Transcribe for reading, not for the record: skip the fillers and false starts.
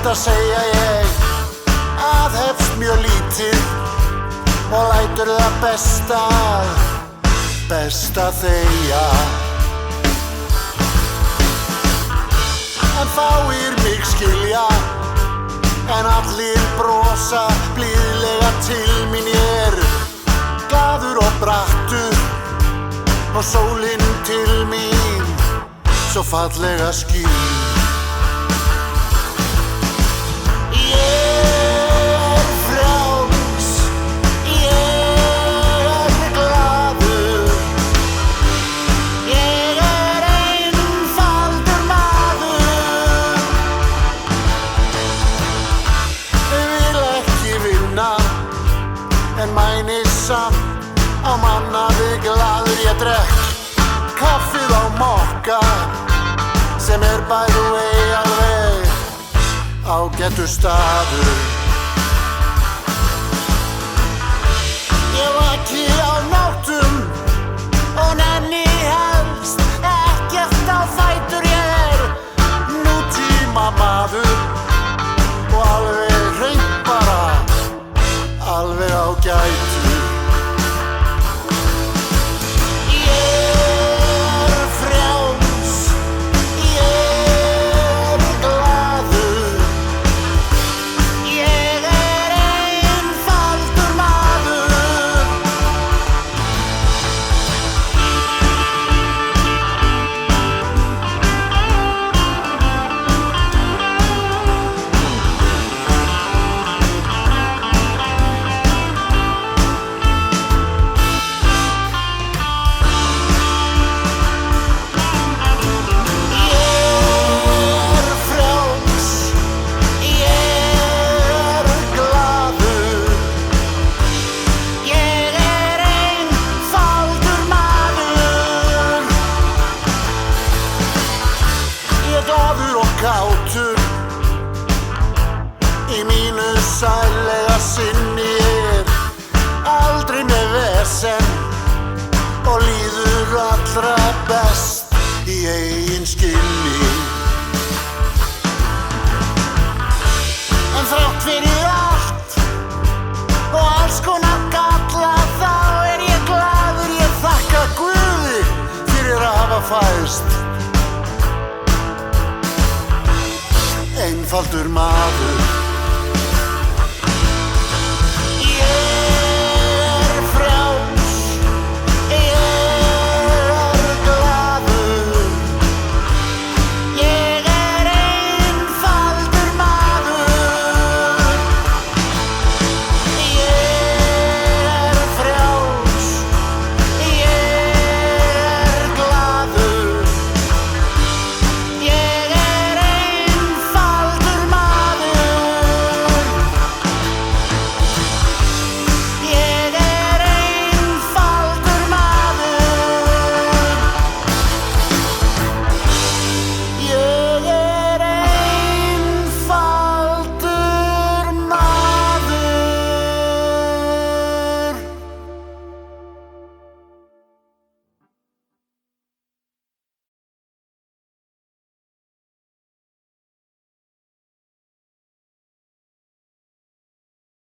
að segja ég aðhefst mjög lítið og lætur það best að þegja. En fáir mig skilja, en allir brosa blíðlega til mín. Ég glaður og brattur og sólin til mín svo fallega skín. En mænir samt á mannaði glaður. Ég drekk kaffið á mokka sem by the way alveg ágætur staður. Ég vaki á nóttum og nenni helst ekkert á fætur. Ég nútíma maður og alveg hreint bara alveg ágætur. Ég frjáls, ég glaður, ég einfaldur maður. Glaður og kátur í mínu sællega sinni. Ég aldrei með vesen og líður allra best í eigin skinni. En þrátt fyrir allt og alls konar galla þá ég glaður. Ég þakka Guði fyrir að hafa fæðst einfaldur maður.